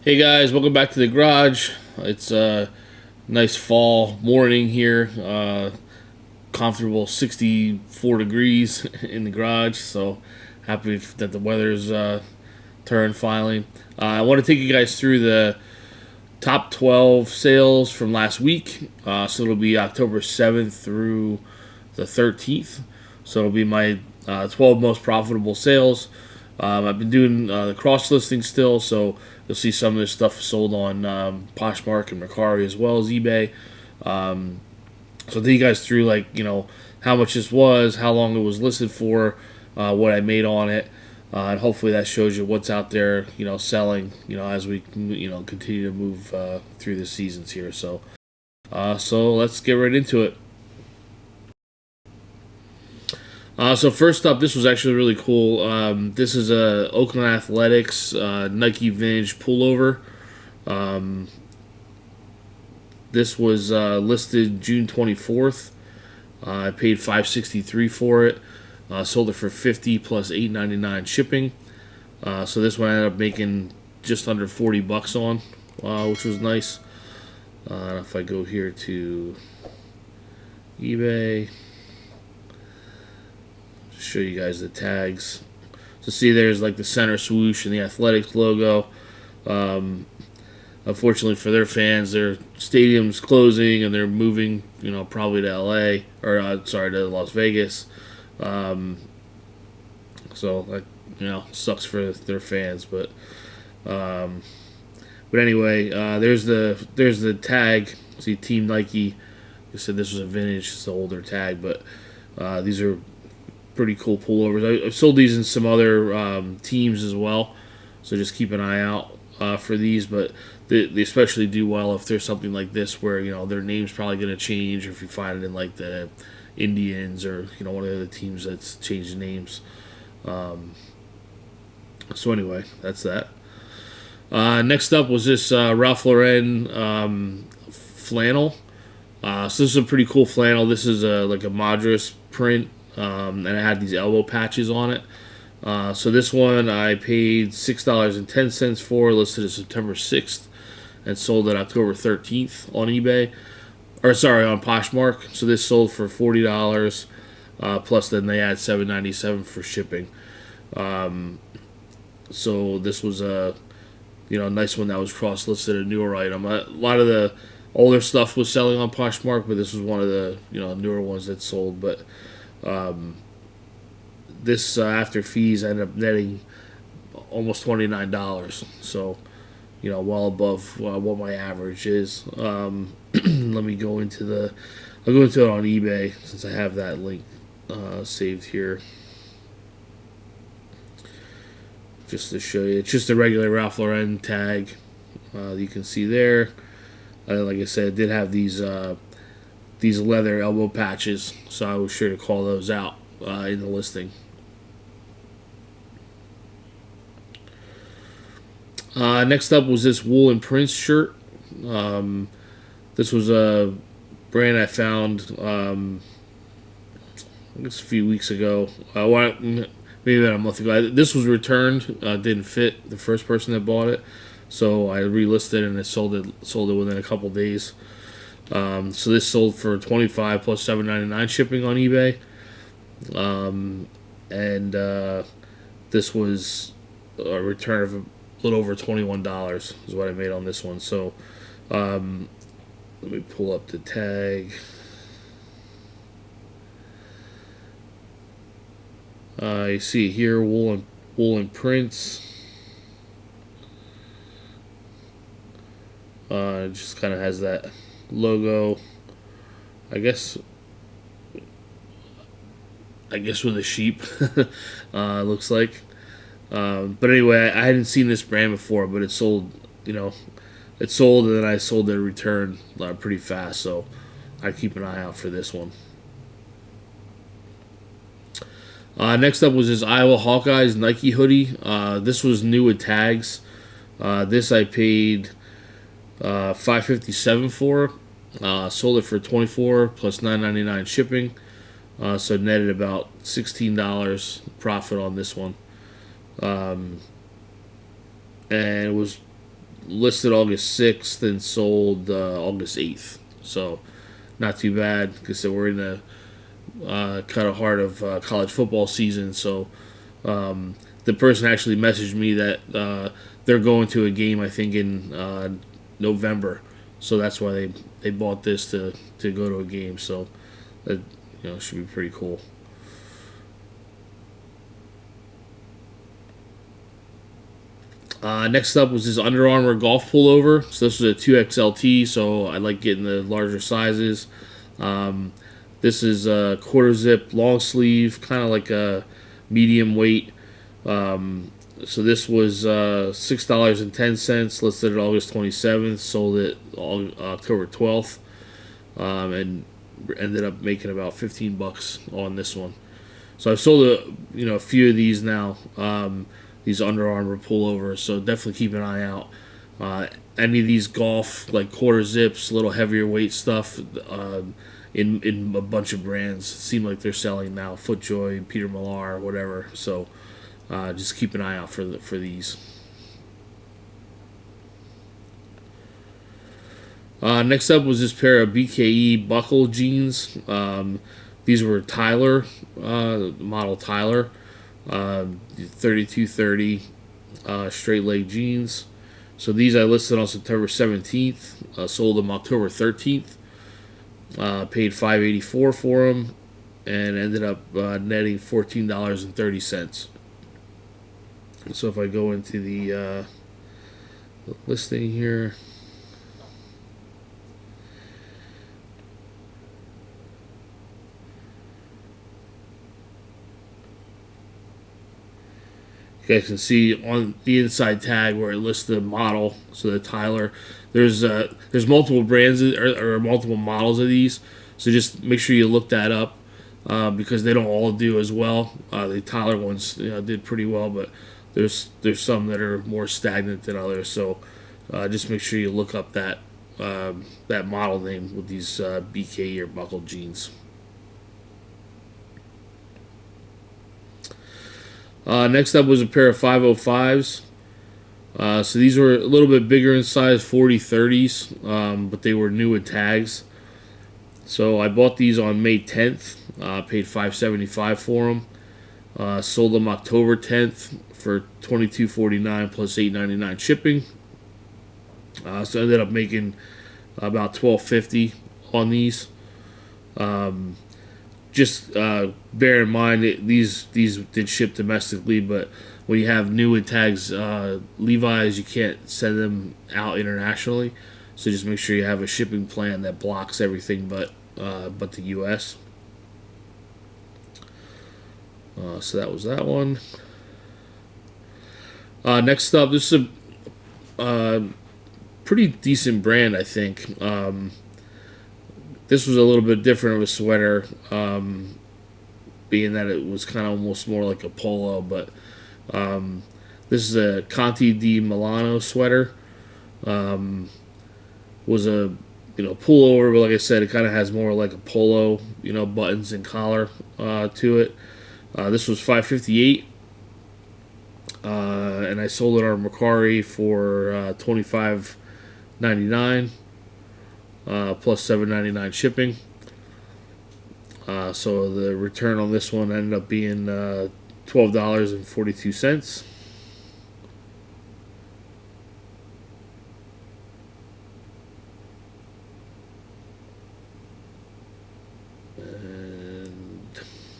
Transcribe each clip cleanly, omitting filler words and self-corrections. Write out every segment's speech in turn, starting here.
Hey guys, welcome back to the garage. It's a nice fall morning here. Comfortable 64 degrees in the garage, so happy that the weather's turned finally. I want to take you guys through the top 12 sales from last week. So it'll be October 7th through the 13th. So it'll be my 12 most profitable sales. I've been doing the cross listing still, so you'll see some of this stuff sold on Poshmark and Mercari as well as eBay. So I'll take you guys through how much this was, how long it was listed for, what I made on it, and hopefully that shows you what's out there, selling, as we continue to move through the seasons here. So let's get right into it. So first up, this was actually really cool. This is a Oakland Athletics Nike Vintage pullover. Um, this was listed June 24th. I paid $563 for it. Sold it for $50 plus $8.99 shipping. So this one I ended up making just under $40 on, which was nice. If I go here to eBay, show you guys the tags. So see, there's like the center swoosh and the Athletics logo. Unfortunately for their fans, their stadium's closing and they're moving, probably to LA or to Las Vegas. So that sucks for their fans, but anyway, there's the tag. See, Team Nike. I said this was a vintage, it's an older tag, but these are pretty cool pullovers. I've sold these in some other teams as well, so just keep an eye out for these. But they especially do well if there's something like this where their name's probably going to change, or if you find it in like the Indians or one of the other teams that's changed names. So anyway, that's that. Next up was this Ralph Lauren flannel. So this is a pretty cool flannel. This is like a Madras print, and it had these elbow patches on it. So this one I paid $6.10 for, listed as September 6th, and sold it October 13th on eBay. On Poshmark. So this sold for $40, plus then they add $7.97 for shipping. So this was a nice one that was cross listed, a newer item. A lot of the older stuff was selling on Poshmark, but this was one of the newer ones that sold. But this after fees ended up netting almost $29. So well above what my average is. Let me go into I'll go into it on eBay since I have that link saved here. Just to show you, it's just a regular Ralph Lauren tag. You can see there. Like I said, it did have these leather elbow patches, so I was sure to call those out in the listing. Next up was this Wool and Prince shirt. This was a brand I found I guess a few weeks ago. Maybe about a month ago. This was returned. Didn't fit the first person that bought it, so I relisted and it sold it within a couple days. So this sold for $25 plus $7.99 shipping on eBay, and this was a return of a little over $21 is what I made on this one. So let me pull up the tag. You see here wool and prints. It just kind of has that logo. I guess with a sheep. Looks like. But anyway, I hadn't seen this brand before, but it sold. It sold, and then I sold it return pretty fast. So I keep an eye out for this one. Next up was this Iowa Hawkeyes Nike hoodie. This was new with tags. This I paid $5.57 for. Sold it for $24 plus $9.99 shipping. So netted about $16 profit on this one. And it was listed August 6th and sold August 8th. So not too bad. Like I said, we're in the kind of heart of college football season. So the person actually messaged me that they're going to a game, I think, in November. So that's why they bought this to go to a game. So that should be pretty cool. Next up was this Under Armour golf pullover. So this was a 2XLT, so I like getting the larger sizes. This is a quarter zip long sleeve, kind of like a medium weight. So this was $6.10, listed at August 27th, sold it October 12th, and ended up making about $15 on this one. So I've sold a few of these now. These Under Armour pullovers, so definitely keep an eye out. Any of these golf, like quarter zips, little heavier weight stuff, in a bunch of brands seem like they're selling now. FootJoy, Peter Millar, whatever. So just keep an eye out for these. Next up was this pair of BKE buckle jeans. These were Tyler, model Tyler. 3230 straight leg jeans. So these I listed on September 17th, sold them October 13th, paid $5.84 for them, and ended up netting $14.30. So if I go into the listing here, you guys can see on the inside tag where it lists the model, so the Tyler. There's multiple brands or multiple models of these, so just make sure you look that up because they don't all do as well. The Tyler ones did pretty well, but there's some that are more stagnant than others. So just make sure you look up that model name with these BK or buckle jeans. Next up was a pair of 505s. So these were a little bit bigger in size, 40-30s, but they were new with tags. So I bought these on May 10th, paid $5.75 for them. Sold them October 10th for $22.49 plus $8.99 shipping. So I ended up making about $12.50 on these. Just bear in mind that these did ship domestically, but when you have new with tags, Levi's, you can't send them out internationally. So just make sure you have a shipping plan that blocks everything but the U.S. So that was that one. Next up, this is a pretty decent brand, I think. This was a little bit different of a sweater, being that it was kind of almost more like a polo, but this is a Conti di Milano sweater. Was a pullover, but like I said, it kind of has more like a polo, buttons and collar to it. This was $5.58, and I sold it on Mercari for $25.99. Plus $7.99 shipping. So the return on this one ended up being $12.42. And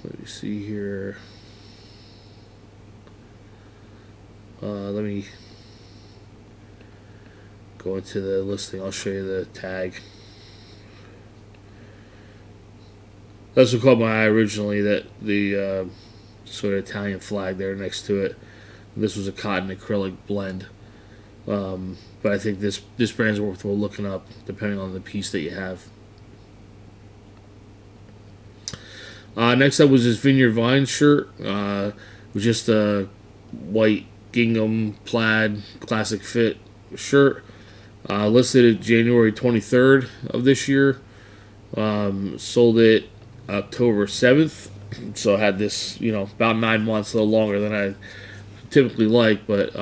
let me see here. Let me go into the listing. I'll show you the tag. That's what caught my eye originally, that the sort of Italian flag there next to it. This was a cotton acrylic blend. But I think this brand's worthwhile looking up depending on the piece that you have. Next up was this Vineyard Vines shirt. It was just a white gingham plaid classic fit shirt. Listed at January 23rd of this year. Sold it October 7th. So I had this, about 9 months, a little longer than I typically like. But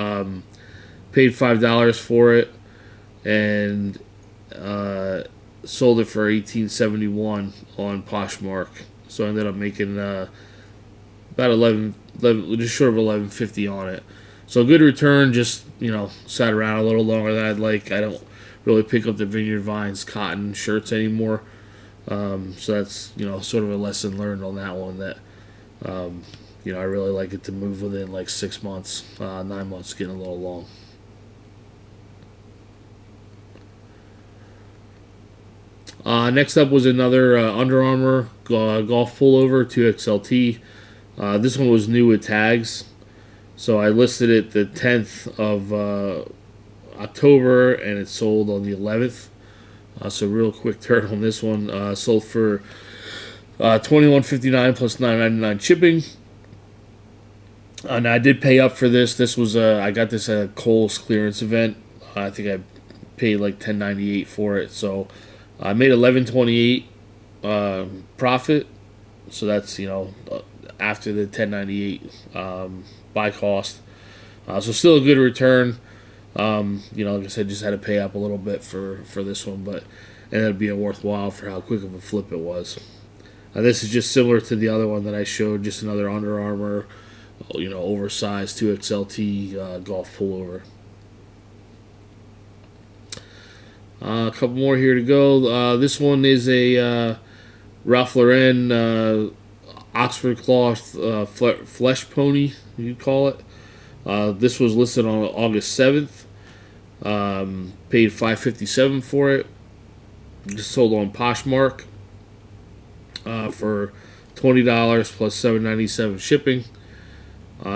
Paid $5 for it, and sold it for $18.71 on Poshmark. So I ended up making about 11, just short of $11.50 on it. So a good return. Just sat around a little longer than I'd like. I don't really pick up the Vineyard Vines cotton shirts anymore. So that's sort of a lesson learned on that one. That I really like it to move within like 6 months. 9 months getting a little long. Next up was another Under Armour golf pullover 2XLT. This one was new with tags. So I listed it the 10th of October, and it sold on the 11th. So real quick turn on this one. Sold for $21.59 plus $9.99 shipping. And I did pay up for this. This was I got this at a Kohl's clearance event. I think I paid like $10.98 for it. So I made $11.28 profit. So that's after the $10.98 buy cost. So still a good return. Like I said, just had to pay up a little bit for this one, but it ended up being worthwhile for how quick of a flip it was. This is just similar to the other one that I showed, just another Under Armour, oversized 2XLT golf pullover. A couple more here to go. This one is a Ralph Lauren Oxford cloth flesh pony, you'd call it. This was listed on August 7th. Paid $5.57 for it. Just sold on Poshmark for $20 plus $7.97 shipping.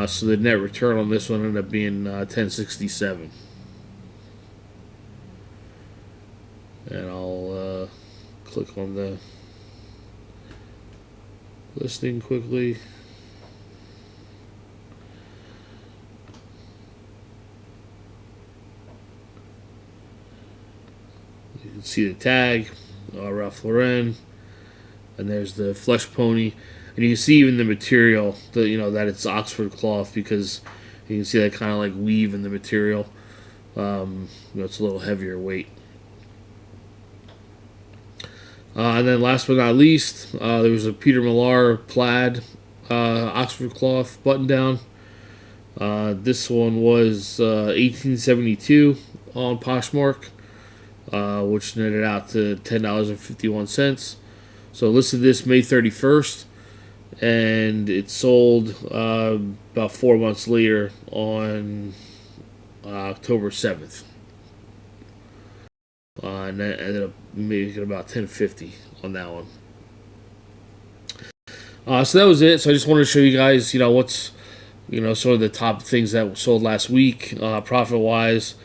So the net return on this one ended up being $10.67. And I'll click on the listing quickly. You can see the tag, Ralph Lauren, and there's the flesh pony, and you can see even the material, that it's Oxford cloth, because you can see that kind of like weave in the material. It's a little heavier weight. And then last but not least, there was a Peter Millar plaid Oxford cloth button down. This one was $18.72 on Poshmark, which netted out to $10.51. So I listed this May 31st, and it sold about 4 months later on October 7th. And that ended up making about $10.50 on that one. So that was it. So I just wanted to show you guys, what's, sort of the top things that sold last week, profit-wise.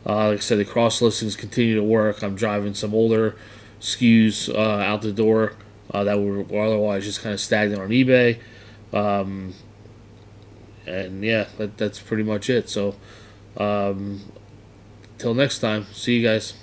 Like I said, the cross listings continue to work. I'm driving some older SKUs out the door that were otherwise just kind of stagnant on eBay. And yeah, that's pretty much it. So till next time, see you guys.